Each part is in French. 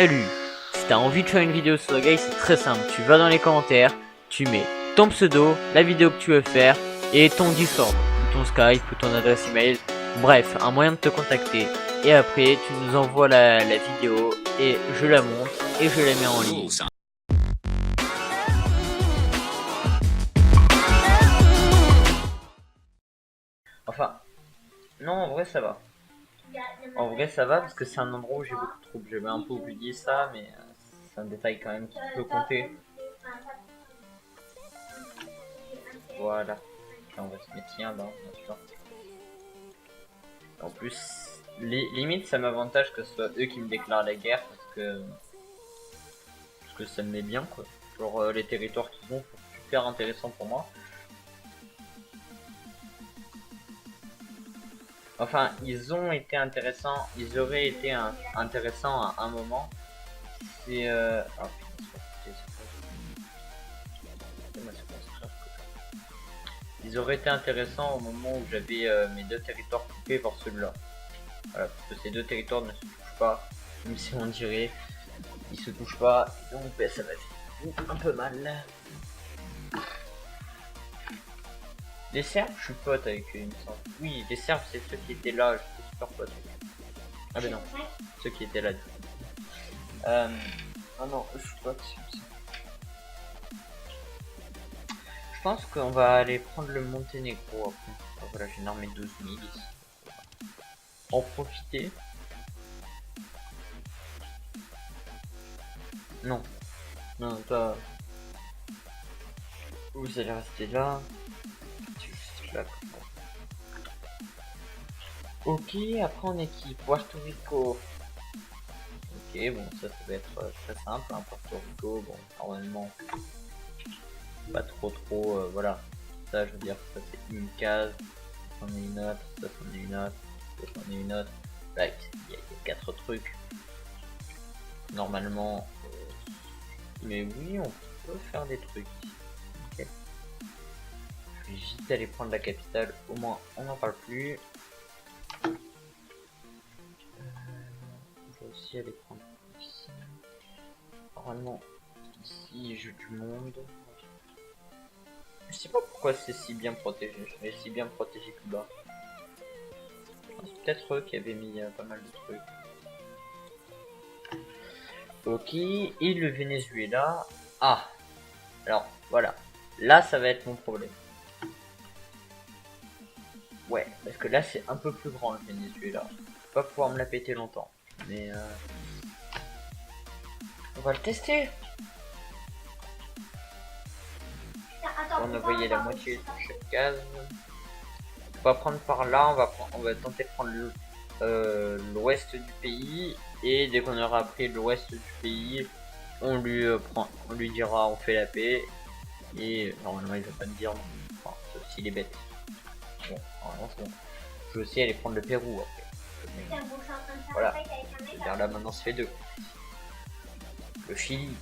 Salut! Si t'as envie de faire une vidéo sur Guy, c'est très simple. Tu vas dans les commentaires, tu mets ton pseudo, la vidéo que tu veux faire et ton Discord, ou ton Skype, ou ton adresse email. Bref, un moyen de te contacter. Et après, tu nous envoies la vidéo et je la monte et je la mets en ligne. Enfin, non, en vrai ça va. En vrai ça va parce que c'est un endroit où j'ai beaucoup de troupes. J'avais un peu oublié ça, mais c'est un détail quand même qui peut compter. Voilà. Et on va se mettre là, bien sûr. En plus, limite ça m'avantage que ce soit eux qui me déclarent la guerre parce que ça me met bien quoi. Genre les territoires qu'ils ont sont super intéressants pour moi. Enfin, ils ont été intéressants, ils auraient été intéressants à un moment. C'est ils auraient été intéressants au moment où j'avais mes deux territoires coupés par celui-là. Voilà, parce que ces deux territoires ne se touchent pas, même si on dirait, ils se touchent pas, donc ben, ça va faire un peu mal. Les Serbes, je suis pote avec eux, il me semble. Oui, les Serbes, c'est ceux qui étaient là, j'étais super pote. Ah ben non, ceux qui étaient là. Ah non, je suis pote. Je pense qu'on va aller prendre le Monténégro après. Oh, voilà, j'ai une armée de 12 000 ici. En profiter. Non. Non, toi. Vous allez rester là. Là. Ok, après on équipe Puerto Rico. Ok, bon, ça va être très simple. Hein, Puerto Rico, bon, normalement, pas trop, voilà. Ça, je veux dire, ça c'est une case. Ça c'en est une autre, ça c'en est une autre, ça c'en est une autre. Là, il y a 4 trucs. Normalement, mais oui, on peut faire des trucs. Okay. Je vais vite aller prendre la capitale, au moins on n'en parle plus. Je vais aussi aller prendre ici. Normalement, ici j'ai du monde. Je sais pas pourquoi c'est si bien protégé. Je vais si bien protéger Cuba. C'est peut-être eux qui avaient mis pas mal de trucs. Ok, et le Venezuela. Ah, alors voilà. Là, ça va être mon problème. Ouais, parce que là, c'est un peu plus grand le Venezuela. Je vais pas pouvoir me la péter longtemps. Mais on va le tester. On a envoyé la moitié de chaque case. On va prendre par là, on va tenter de prendre l'ouest du pays. Et dès qu'on aura pris l'ouest du pays, on lui dira on fait la paix. Et normalement il va pas me dire non. Enfin, sauf s'il est bête. Bon, normalement c'est bon. Je vais aussi aller prendre le Pérou après. Voilà. Vers là maintenant ça fait 2. Le Chili.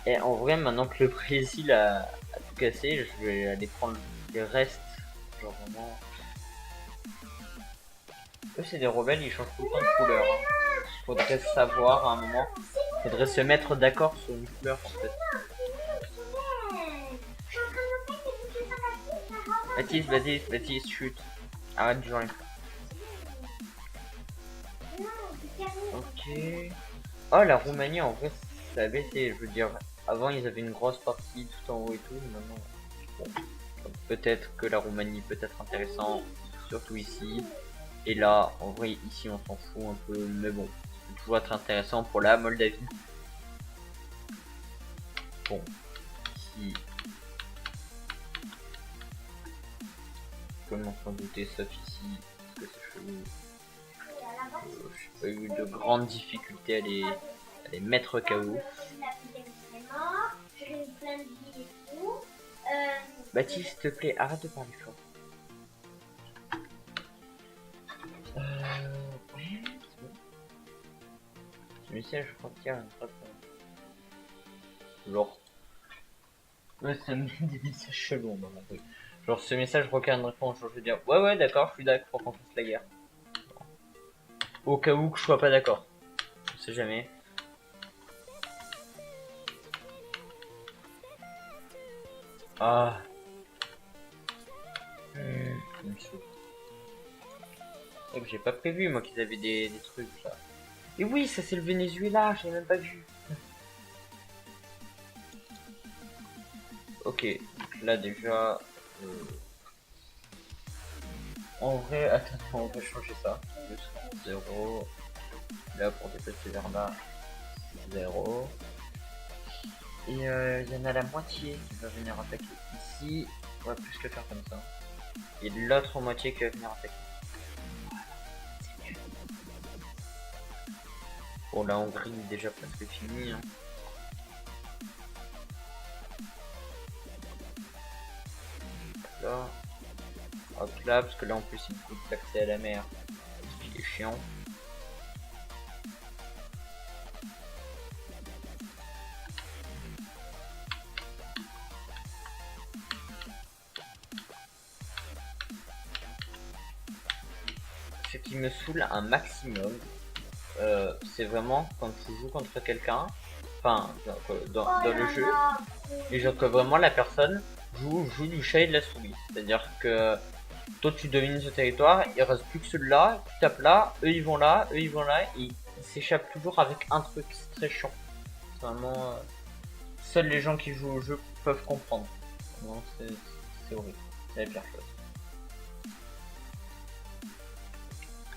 Et en vrai, maintenant que le Brésil a tout cassé, je vais aller prendre les restes. Genre vraiment. Eux, c'est des rebelles, ils changent tout le temps de couleur. Hein. Faudrait savoir à un moment. Faudrait se mettre d'accord sur une couleur en fait. Baptiste, chute. Arrête de jouer. Ok. Oh, la Roumanie, en vrai, ça a baissé. Je veux dire, avant, ils avaient une grosse partie tout en haut et tout. Maintenant, bon. Peut-être que la Roumanie peut être intéressant, surtout ici. Et là, en vrai, ici, on s'en fout un peu. Mais bon, ça peut toujours être intéressant pour la Moldavie. Bon, ici. Comment s'en douter, sauf ici, parce que c'est chelou. J'ai pas eu de grandes difficultés à les mettre KO. Baptiste, s'il te plaît, arrête de parler fort. Ouais, c'est bon. Ce message, je crois qu'il y a un truc. Genre. Ouais, ça me met des messages chelous dans mon truc. Genre, ce message requiert une réponse. Genre, je veux dire, ouais, d'accord, je suis d'accord pour qu'on fasse la guerre. Au cas où que je sois pas d'accord. sait jamais. Ah. Il me saoule. J'ai pas prévu moi qu'ils avaient des trucs là. Et oui, ça c'est le Venezuela, j'ai même pas vu. Ok, donc là déjà... En vrai, attends, on va changer ça. 0. Là pour déplacer vers là, 0. Et il y en a la moitié qui va venir attaquer ici. On va plus le faire comme ça. Et l'autre moitié qui va venir attaquer. C'est mieux. Bon, la Hongrie est déjà presque finie. Hein. Là. Hop là, parce que là en plus il me coûte l'accès à la mer. Ce qui est chiant. Ce qui me saoule un maximum, c'est vraiment quand tu joues contre quelqu'un, enfin dans le jeu, et genre que vraiment la personne joue du chat et de la souris. C'est-à-dire que toi tu domines ce territoire, il reste plus que celui-là, tu tapes là, eux ils vont là, eux ils vont là, et ils s'échappent toujours avec un truc, c'est très chiant. C'est vraiment... seuls les gens qui jouent au jeu peuvent comprendre. Non, c'est horrible, c'est la pire chose.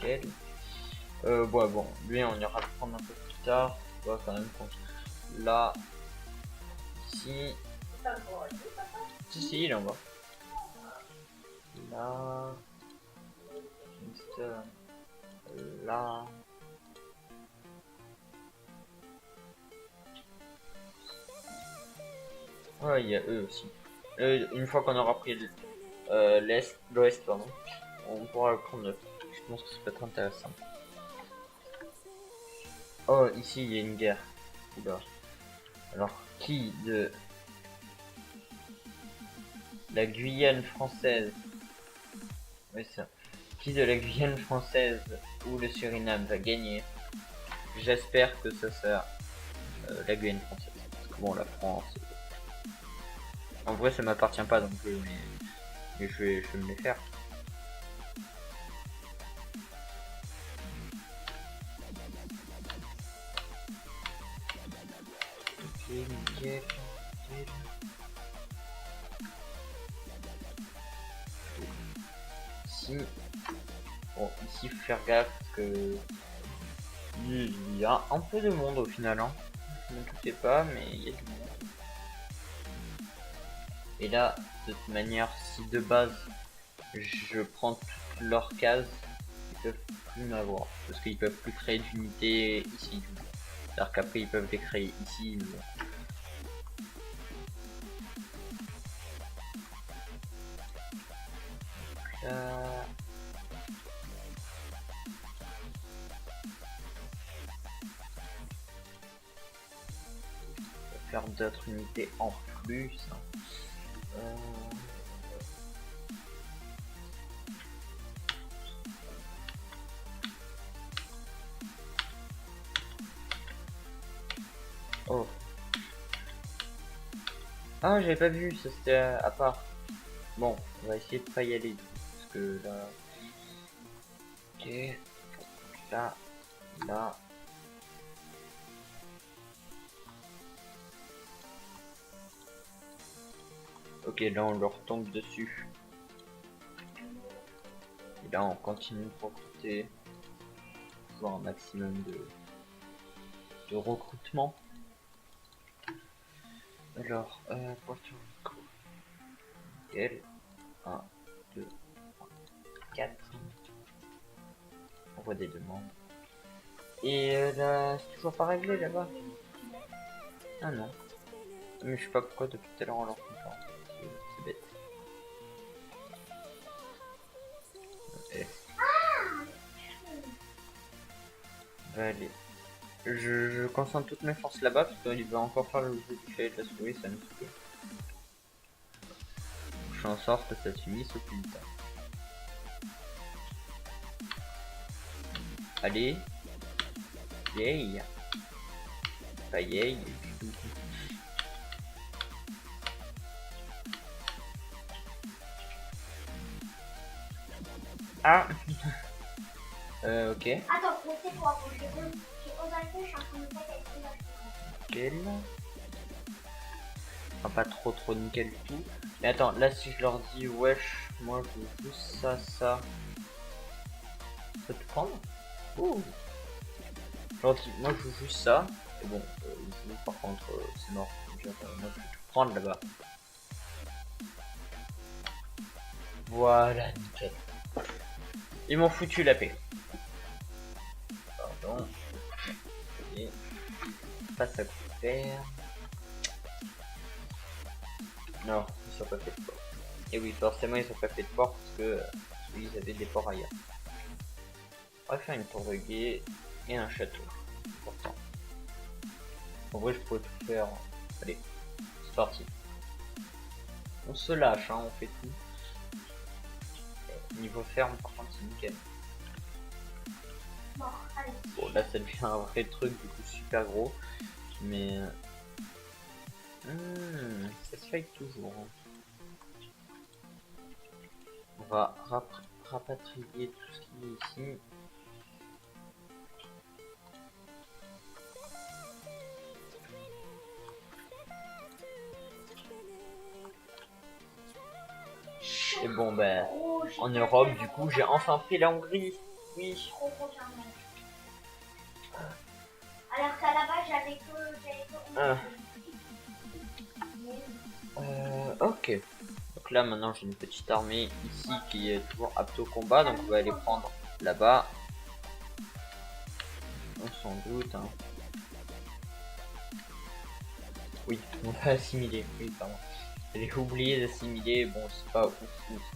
Ouais, bon, lui on ira le prendre un peu plus tard. On va quand même construire là, ici. Si, il est en bas. Là, juste là. Ouais, il y a eux aussi. Une fois qu'on aura pris l'ouest, pardon, on pourra le prendre. Je pense que ça peut être intéressant. Oh, ici il y a une guerre. Oula. Alors, qui de la Guyane française, oui ça, qui de la Guyane française ou le Suriname va gagner? J'espère que ça sera la Guyane française. Parce que bon, la France, en vrai ça m'appartient pas donc mais je vais me les faire. Ok, nickel. Ici, bon, ici faut faire gaffe parce que il y a un peu de monde au final. Hein. Ne touchez pas, mais il y a du monde. Et là, de toute manière, si de base je prends toutes leurs cases, ils peuvent plus m'avoir parce qu'ils peuvent plus créer d'unités ici. C'est-à-dire qu'après ils peuvent les créer ici. Mais... faire d'autres unités en plus. Oh. Ah, j'avais pas vu, ça c'était à part. Bon, on va essayer de pas y aller. Parce que là... Ok. Là. Là. Ok, là on leur tombe dessus. Et là on continue de recruter. Voir un maximum de recrutement. Alors, Puerto Rico. Nickel. 1, 2, 3, 4. On voit des demandes. Et là, c'est toujours pas réglé là-bas. Ah non. Mais je sais pas pourquoi depuis tout à l'heure on leur compte pas. C'est bête. Okay. Allez. Je concentre toutes mes forces là-bas parce qu'il va encore faire le jeu du chat et de la souris, ça me saoule. Je fais en sorte que ça s'unisse au plus tard. Allez. Yay. Pareil. Ah. Ok. Attends, mais c'est quoi? J'ai osé, je suis en train de me faire avec Nickel. Enfin, pas trop nickel du tout. Mais attends, là si je leur dis wesh, moi je veux juste ça. Ça peut te prendre? Ouh. Je leur dis, moi je veux juste ça. Et bon, par contre, c'est mort. Moi je vais tout prendre là-bas. Voilà, nickel. Ils m'ont foutu la paix. Pardon. Et face à couvert. Non, ils sont pas fait de port. Et oui, forcément ils sont pas fait de port parce que ils avaient des ports ailleurs. On va faire une tour de guet et un château. Important. En vrai, je pourrais tout faire. Allez, c'est parti. On se lâche, hein, on fait tout. Niveau ferme, par contre, c'est nickel. Bon, allez. Bon, là, ça devient un vrai truc, du coup, super gros. Mais. Ça se fait toujours. Hein. On va rapatrier tout ce qui est ici. Et bon, ben, en Europe, du coup, j'ai enfin pris la Hongrie. Oui. Trop content. Alors qu'à la base, j'avais que. Ok. Donc là, maintenant, j'ai une petite armée ici qui est toujours apte au combat. Donc, on va aller prendre là-bas. On s'en doute. Hein. Oui, on va assimiler. Oui, pardon. J'ai oublié d'assimiler. Bon, c'est pas ouf,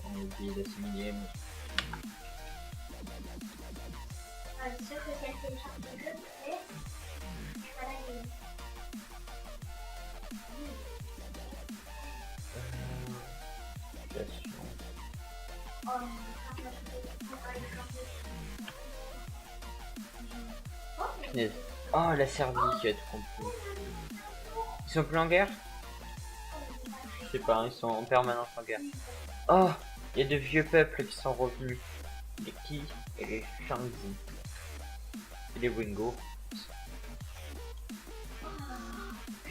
on a oublié d'assimiler. Mais... C'est sûr que si elle télécharge le jeu, c'est. Voilà, oh, la Serbie qui a tout compris. Ils sont plus en guerre? Je sais pas, ils sont en permanence en guerre. Oh, il y a de vieux peuples qui sont revenus. Les Ki et les Shangzi. Et les Wingo.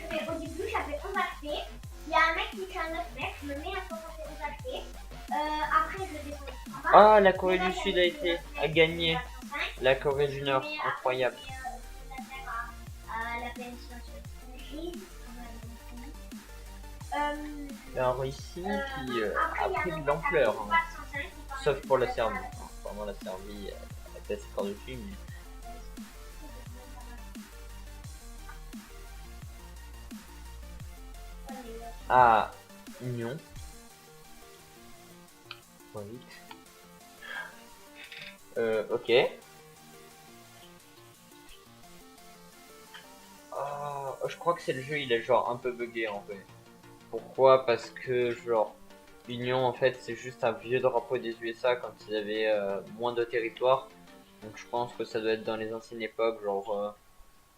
Mais au début, j'avais 11 HP. Il y a un mec qui fait un 9 mètres, je me mets à 71 HP. Après, je descends en bas. Ah, la Corée du Sud a gagné. La Corée du Nord, incroyable. La péninsule La Russie qui a pris de l'ampleur. Hein. Sauf pour la Serbie. Hein. Vraiment, la Serbie, elle pèse par-dessus. Mais... Ah, Union. Ok. Je crois que c'est le jeu, il est genre un peu bugué en fait. Pourquoi? Parce que genre Union en fait c'est juste un vieux drapeau des USA quand ils avaient moins de territoire. Donc je pense que ça doit être dans les anciennes époques, genre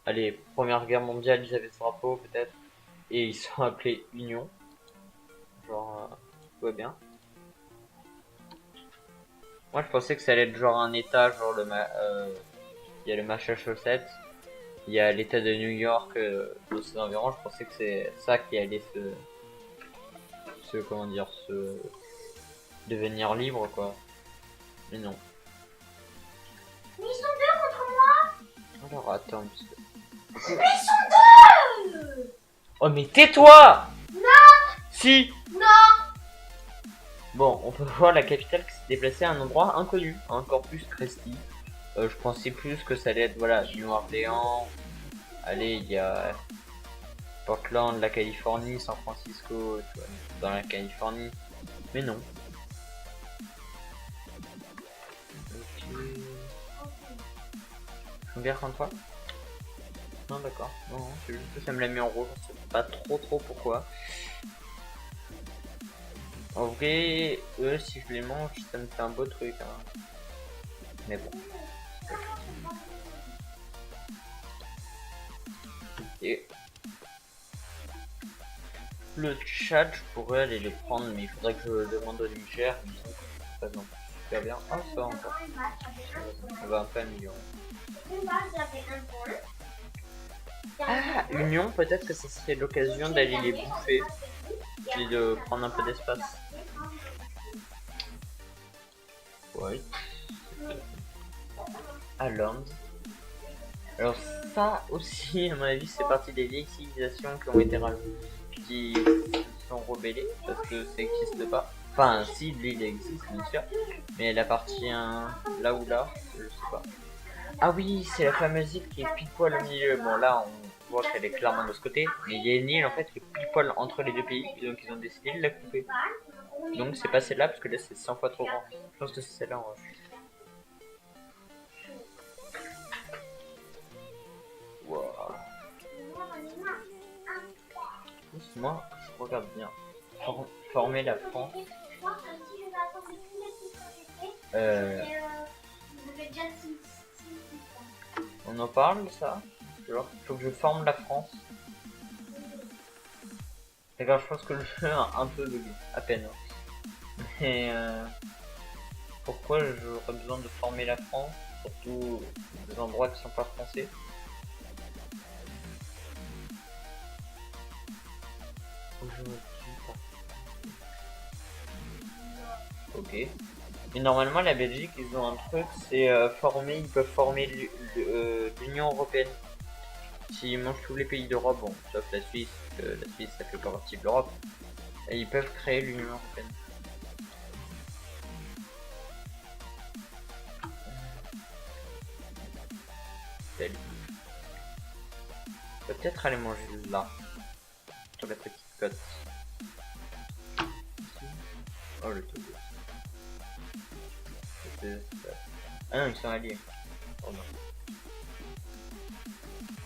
allez, Première Guerre mondiale ils avaient ce drapeau peut-être. Et ils sont appelés Union. Genre tout va bien. Moi je pensais que ça allait être genre un état, genre il y a le Massachusetts. Il y a l'état de New York, dans ses environs, je pensais que c'est ça qui allait comment dire, se devenir libre quoi. Mais non. Mais ils sont deux contre moi. Alors attends. Mais ils sont deux. Oh mais tais-toi. Non. Si. Non. Bon, on peut voir la capitale qui s'est déplacée à un endroit inconnu, un Corpus Christi. Je pensais plus que ça allait être voilà, New Orleans. Allez, il y a Portland, la Californie, San Francisco, tu vois, dans la Californie. Mais non. Ok. Je suis en guerre contre toi? Non, d'accord. Non, c'est juste que ça me l'a mis en rouge. Je sais pas trop pourquoi. En vrai, eux, si je les mange, ça me fait un beau truc. Hein. Mais bon. Et le Tchad, je pourrais aller le prendre, mais il faudrait que je demande au Niger. Il me semble que ça passe non plus super bien. Ah, ça va encore. Ça va un peu améliorer. Ah, Union, peut-être que ça serait l'occasion d'aller les bouffer et de prendre un peu d'espace. Ouais. Hollande. Alors ça aussi, à mon avis, c'est partie des vieilles civilisations qui ont été qui se sont rebellées parce que ça n'existe pas. Enfin, si l'île existe, bien sûr, mais elle appartient là ou là, je sais pas. Ah oui, c'est la fameuse île qui est pile poil au milieu. Bon, là, on voit qu'elle est clairement de ce côté, mais il y a une île en fait qui est pile poil entre les deux pays, et donc ils ont décidé de la couper. Donc c'est pas celle-là parce que là c'est 100 fois trop grand. Je pense que c'est celle-là en vrai. Wow. Moi, je regarde bien. Former la France. On en parle ça? Genre, faut que je forme la France. D'accord, je pense que le jeu a un peu bugué, à peine. Mais pourquoi j'aurais besoin de former la France? Surtout des endroits qui sont pas français. Faut que je me tue pas. Ok. Mais normalement, la Belgique, ils ont un truc, c'est former, ils peuvent former l'Union Européenne. S'ils mangent tous les pays d'Europe, bon, sauf la Suisse, la Suisse ça fait pas partie de l'Europe, et ils peuvent créer l'Union Européenne. On peut peut-être aller manger là, sur la petite côte. Oh le Togo. Ah non, ils sont alliés. Oh non.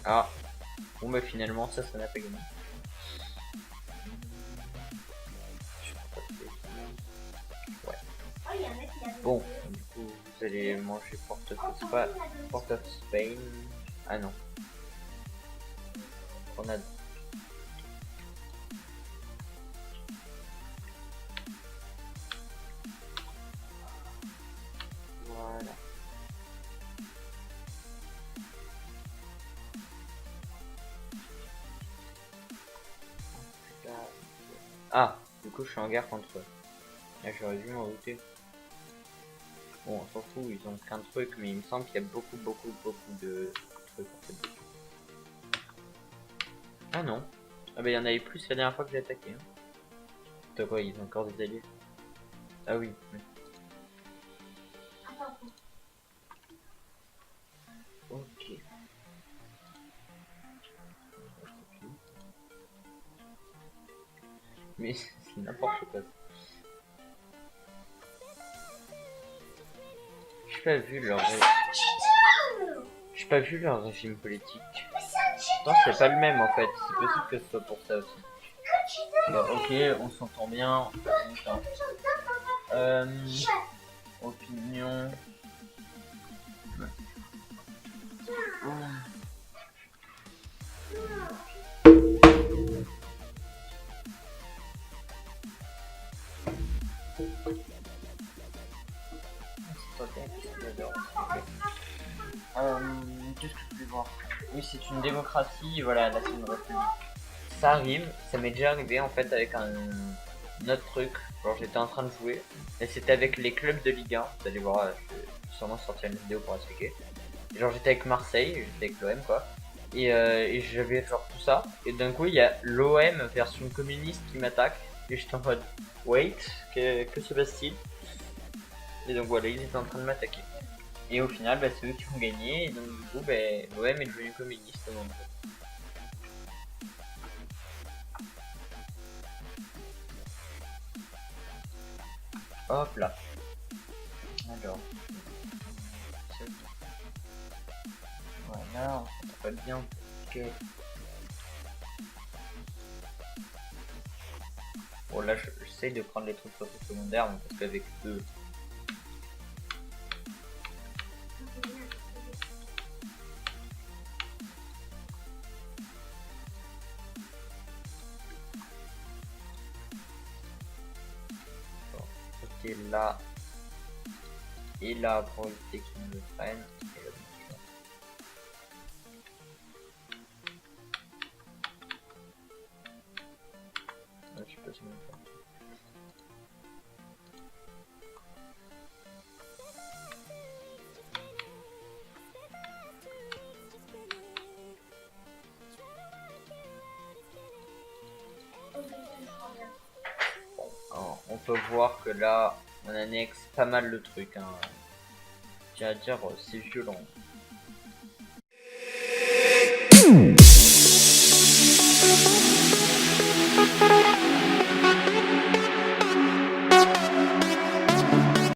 Ah. Bon bah finalement ça n'a pas gagné. Ouais. Bon, du coup vous allez manger Port of Spain. Ah non. Grenade. Voilà. Ah, du coup je suis en guerre contre eux. Là j'aurais dû m'en douter. Bon, on s'en fout, ils ont plein de trucs, mais il me semble qu'il y a beaucoup de trucs en fait. Ah non. Ah bah il y en avait plus la dernière fois que j'ai attaqué. Hein. T'as quoi, ils ont encore des alliés? Ah oui. Ok. Mais c'est n'importe quoi. J'ai pas vu leur régime politique. Non, c'est pas le même en fait. C'est possible que ce soit pour ça aussi. Bon, ok, on s'entend bien. Opinion. Qu'est-ce que je peux voir? Oui, c'est une démocratie, voilà, là c'est une république. Ça arrive, ça m'est déjà arrivé en fait avec un autre truc. Genre j'étais en train de jouer, et c'était avec les clubs de Ligue 1. Vous allez voir, je vais sûrement sortir une vidéo pour expliquer. Et genre j'étais avec Marseille, j'étais avec l'OM quoi. Et j'avais genre tout ça. Et d'un coup il y a l'OM version communiste qui m'attaque. Et j'étais en mode, wait, que se passe-t-il? Et donc voilà, ils étaient en train de m'attaquer. Et au final, bah, c'est eux qui ont gagné, et donc du coup, bah, l'OM est devenu communiste. Donc. Hop là. Alors. Voilà, on s'entend pas bien. Ok. Bon là, j'essaye de prendre les trucs sur le secondaire, parce qu'avec eux... passer là et là pour éviter qu'ils me le prennent. Et là, je sais pas si on peut. On peut voir que là on annexe pas mal le truc, hein. Tiens à dire c'est violent.